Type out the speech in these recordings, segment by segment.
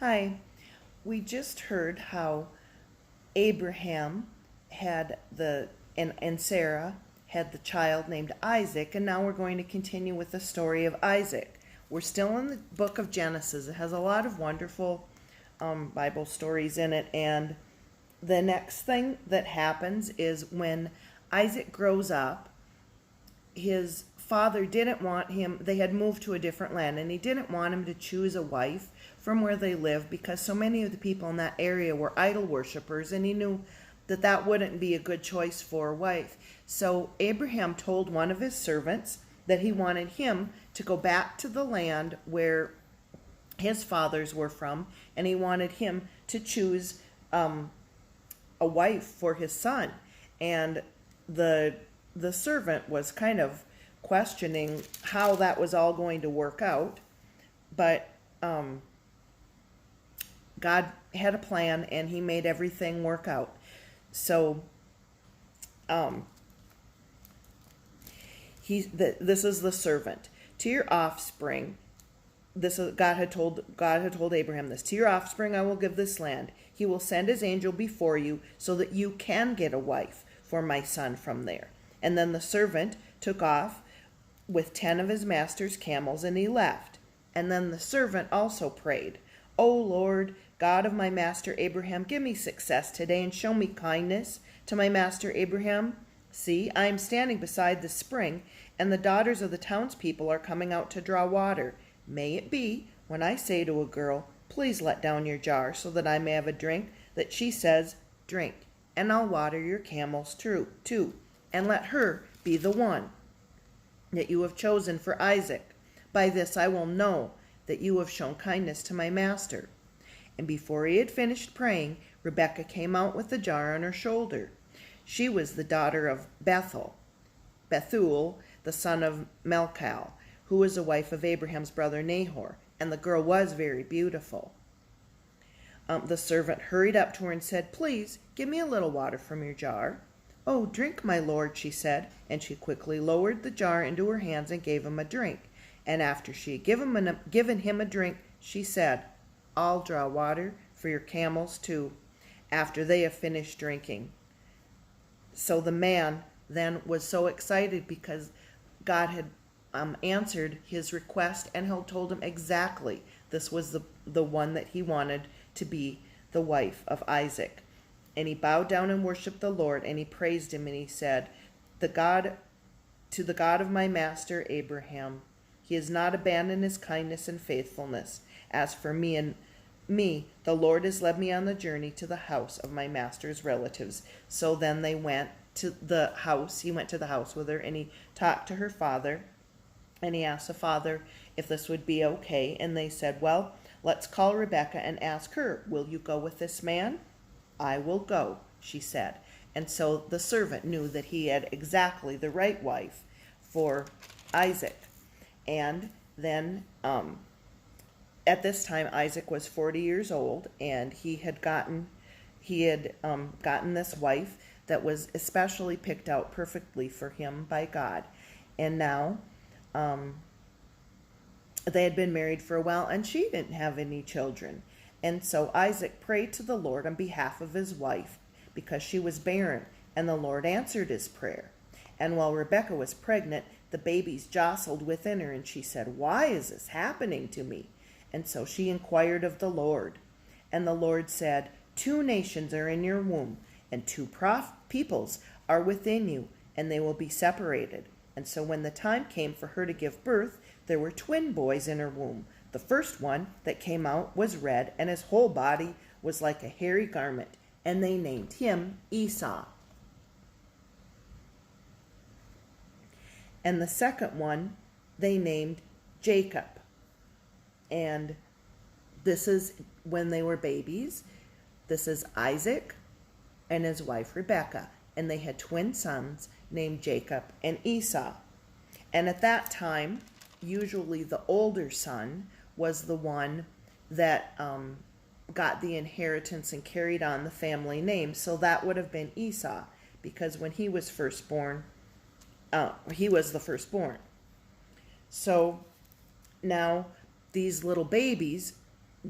Hi. We just heard how Abraham had and Sarah had the child named Isaac, and now we're going to continue with the story of Isaac. We're still in the book of Genesis. It has a lot of wonderful Bible stories in it, and the next thing that happens is when Isaac grows up, his father didn't want him, they had moved to a different land, and he didn't want him to choose a wife from where they lived because so many of the people in that area were idol worshippers, and he knew that that wouldn't be a good choice for a wife. So Abraham told one of his servants that he wanted him to go back to the land where his fathers were from, and he wanted him to choose a wife for his son. And the servant was kind of questioning how that was all going to work out, but God had a plan, and he made everything work out. So this is the servant. To your offspring, God had told Abraham this. To your offspring I will give this land. He will send his angel before you so that you can get a wife for my son from there. And then the servant took off with 10 of his master's camels, and he left. And then the servant also prayed, O Lord, God of my master Abraham, give me success today and show me kindness to my master Abraham. See, I am standing beside the spring, and the daughters of the townspeople are coming out to draw water. May it be, when I say to a girl, please let down your jar so that I may have a drink, that she says, drink, and I'll water your camels too, and let her be the one that you have chosen for Isaac. By this I will know that you have shown kindness to my master. And before he had finished praying, Rebekah came out with the jar on her shoulder. She was the daughter of Bethuel, the son of Melchal, who was the wife of Abraham's brother Nahor, and the girl was very beautiful. The servant hurried up to her and said, please, give me a little water from your jar. Oh, drink, my lord, she said, and she quickly lowered the jar into her hands and gave him a drink. And after she had given him a drink, she said, I'll draw water for your camels too, after they have finished drinking. So the man then was so excited because God had answered his request and had told him exactly this was the one that he wanted to be the wife of Isaac. And he bowed down and worshipped the Lord, and he praised him, and he said, to the God of my master Abraham, he has not abandoned his kindness and faithfulness. As for me, the Lord has led me on the journey to the house of my master's relatives. So then they went to the house. He went to the house with her, and he talked to her father, and he asked the father if this would be okay. And they said, well, let's call Rebekah and ask her, will you go with this man? I will go, she said. And so the servant knew that he had exactly the right wife for Isaac. And then at this time Isaac was 40 years old, and he had gotten this wife that was especially picked out perfectly for him by God. And now they had been married for a while, and she didn't have any children. And so Isaac prayed to the Lord on behalf of his wife because she was barren, and the Lord answered his prayer. And while Rebekah was pregnant, the babies jostled within her, and she said, why is this happening to me? And so she inquired of the Lord. And the Lord said, 2 nations are in your womb, and 2 peoples are within you, and they will be separated. And so when the time came for her to give birth, there were twin boys in her womb. The first one that came out was red, and his whole body was like a hairy garment, and they named him Esau. And the second one they named Jacob. And this is when they were babies. This is Isaac and his wife Rebekah, and they had twin sons named Jacob and Esau. And at that time, usually the older son was the one that got the inheritance and carried on the family name. So that would have been Esau, because when he was firstborn, he was the firstborn. So now these little babies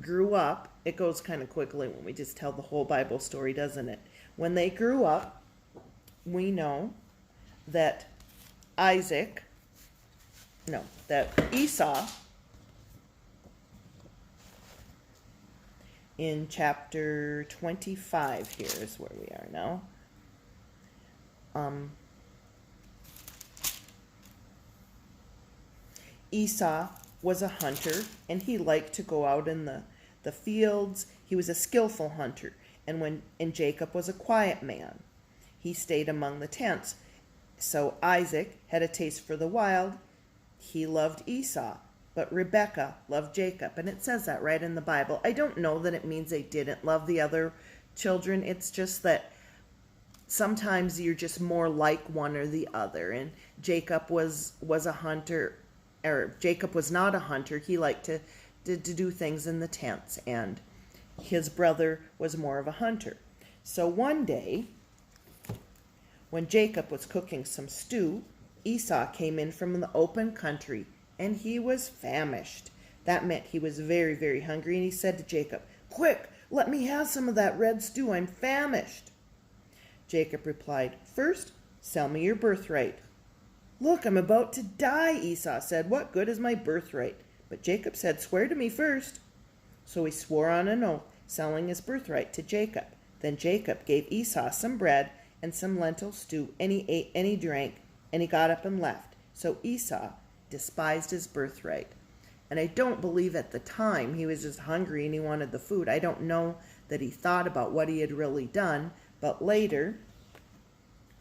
grew up, it goes kind of quickly when we just tell the whole Bible story, doesn't it? When they grew up, we know that that Esau, in chapter 25, here is where we are now. Esau was a hunter, and he liked to go out in the fields. He was a skillful hunter. And Jacob was a quiet man. He stayed among the tents. So Isaac had a taste for the wild. He loved Esau, but Rebekah loved Jacob. And it says that right in the Bible. I don't know that it means they didn't love the other children. It's just that sometimes you're just more like one or the other. And Jacob was a hunter, or Jacob was not a hunter. He liked to do things in the tents, and his brother was more of a hunter. So one day, when Jacob was cooking some stew, Esau came in from the open country, and he was famished. That meant he was very, very hungry, and he said to Jacob, "Quick, let me have some of that red stew. I'm famished." Jacob replied, "First, sell me your birthright." "Look, I'm about to die," Esau said. "What good is my birthright?" But Jacob said, "Swear to me first." So he swore on an oath, selling his birthright to Jacob. Then Jacob gave Esau some bread and some lentil stew, and he ate and he drank, and he got up and left. So Esau despised his birthright. And I don't believe at the time he was just hungry and he wanted the food. I don't know that he thought about what he had really done, but later,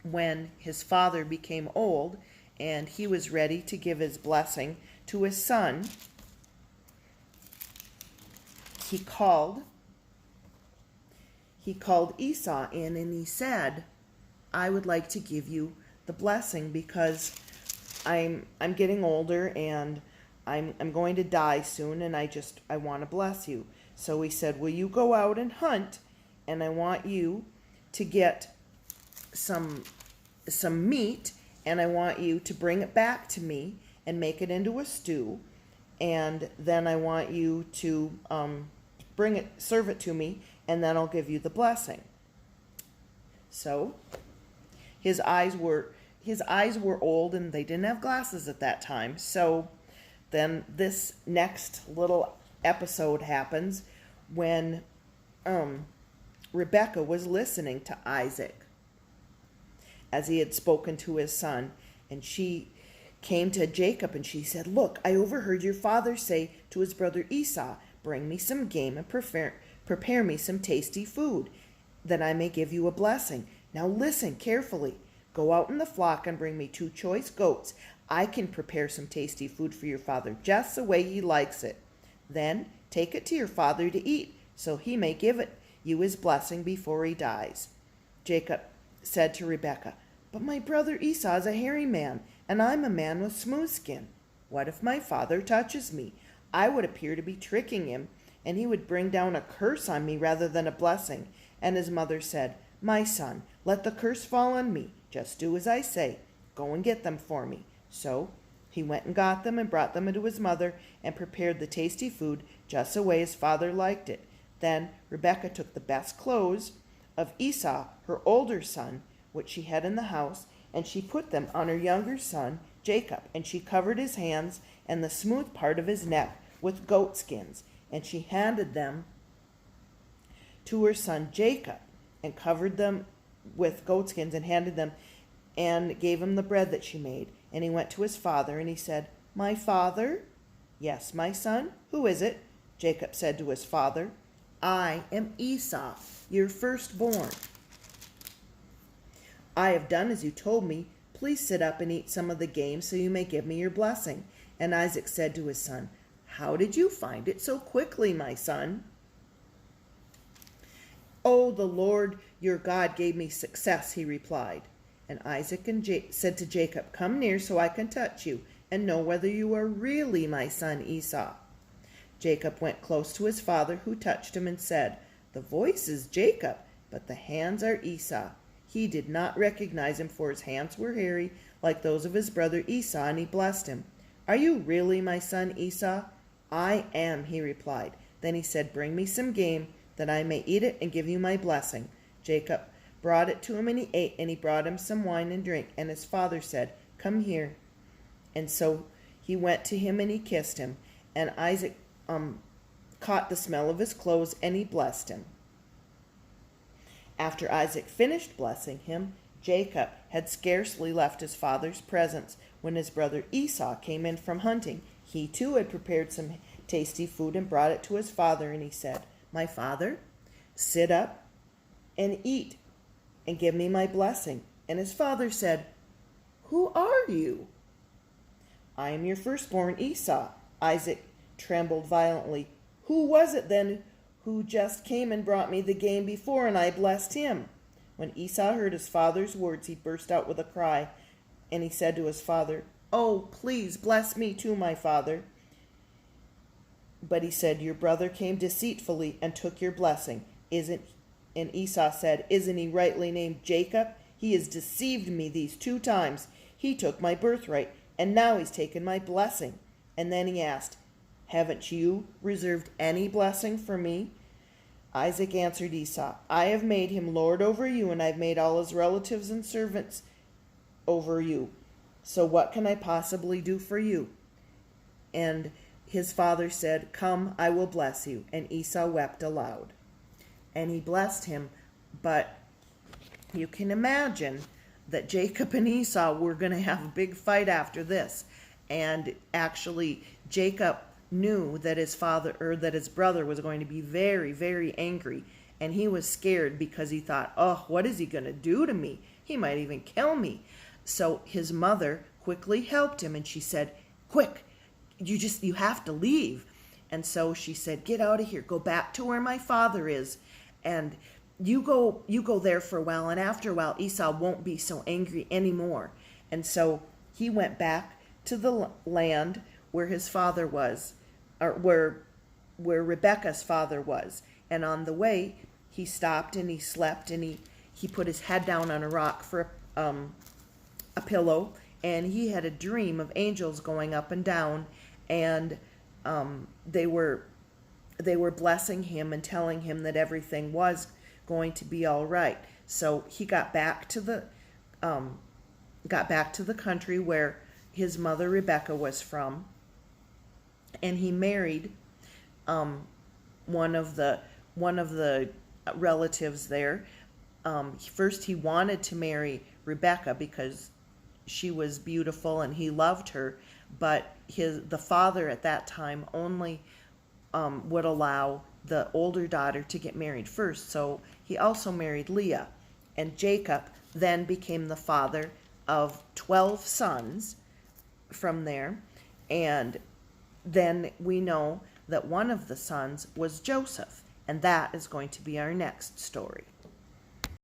when his father became old and he was ready to give his blessing to his son, he called Esau in, and he said, "I would like to give you the blessing because I'm getting older and I'm going to die soon, and I want to bless you." So he said, "Will you go out and hunt, and I want you to get some meat, and I want you to bring it back to me and make it into a stew, and then I want you to serve it to me, and then I'll give you the blessing." So his eyes were old, and they didn't have glasses at that time. So then this next little episode happens when Rebekah was listening to Isaac as he had spoken to his son, and she came to Jacob and she said, "Look, I overheard your father say to his brother Esau, 'Bring me some game and prepare me some tasty food, that I may give you a blessing. Now listen carefully. Go out in the flock and bring me 2 choice goats. I can prepare some tasty food for your father just the way he likes it. Then take it to your father to eat, so he may give you his blessing before he dies." Jacob said to Rebekah, "But my brother Esau is a hairy man, and I'm a man with smooth skin. What if my father touches me? I would appear to be tricking him, and he would bring down a curse on me rather than a blessing." And his mother said, "My son, let the curse fall on me. Just do as I say. Go and get them for me." So he went and got them and brought them to his mother and prepared the tasty food just the way his father liked it. Then Rebekah took the best clothes of Esau, her older son, which she had in the house, and she put them on her younger son, Jacob, and she covered his hands and the smooth part of his neck with goat skins, and she handed them to her son Jacob, and covered them with goatskins, and handed them and gave him the bread that she made. And he went to his father, and he said, "My father?" "Yes, my son. Who is it?" Jacob said to his father, "I am Esau, your firstborn. I have done as you told me. Please sit up and eat some of the game so you may give me your blessing." And Isaac said to his son, "How did you find it so quickly, my son?" "Oh, the Lord your God gave me success," he replied. And Isaac said to Jacob, "Come near so I can touch you and know whether you are really my son Esau." Jacob went close to his father, who touched him and said, "The voice is Jacob, but the hands are Esau." He did not recognize him, for his hands were hairy like those of his brother Esau, and he blessed him. "Are you really my son Esau?" "I am," he replied. Then he said, "Bring me some game, that I may eat it and give you my blessing." Jacob brought it to him, and he ate, and he brought him some wine and drink. And his father said, "Come here." And so he went to him, and he kissed him. And Isaac caught the smell of his clothes, and he blessed him. After Isaac finished blessing him, Jacob had scarcely left his father's presence when his brother Esau came in from hunting. He too had prepared some tasty food and brought it to his father, and he said, "My father, sit up and eat and give me my blessing." And his father said, "Who are you?" "I am your firstborn, Esau." Isaac trembled violently. "Who was it then who just came and brought me the game before, and I blessed him?" When Esau heard his father's words, he burst out with a cry, and he said to his father, "Oh, please bless me too, my father." But he said, "Your brother came deceitfully and took your blessing. And Esau said, "Isn't he rightly named Jacob? He has deceived me these 2 times. He took my birthright, and now he's taken my blessing." And then he asked, "Haven't you reserved any blessing for me?" Isaac answered Esau, "I have made him lord over you, and I've made all his relatives and servants over you. So what can I possibly do for you?" And his father said, "Come, I will bless you." And Esau wept aloud. And he blessed him, but you can imagine that Jacob and Esau were going to have a big fight after this. And actually, Jacob knew that his father, or that his brother, was going to be very, very angry, and he was scared because he thought, "Oh, what is he going to do to me? He might even kill me." So his mother quickly helped him, and she said, "Quick, you have to leave." And so she said, "Get out of here, go back to where my father is, and you go there for a while, and after a while Esau won't be so angry anymore." And so he went back to the land where his father was, or where Rebekah's father was. And on the way, he stopped and he slept, and he put his head down on a rock for a pillow, and he had a dream of angels going up and down, and they were blessing him and telling him that everything was going to be all right. So he got back to the country where his mother Rebekah was from, and he married one of the relatives there. First, he wanted to marry Rebekah because she was beautiful and he loved her, but the father at that time only would allow the older daughter to get married first. So he also married Leah, and Jacob then became the father of 12 sons from there. And then we know that one of the sons was Joseph, and that is going to be our next story.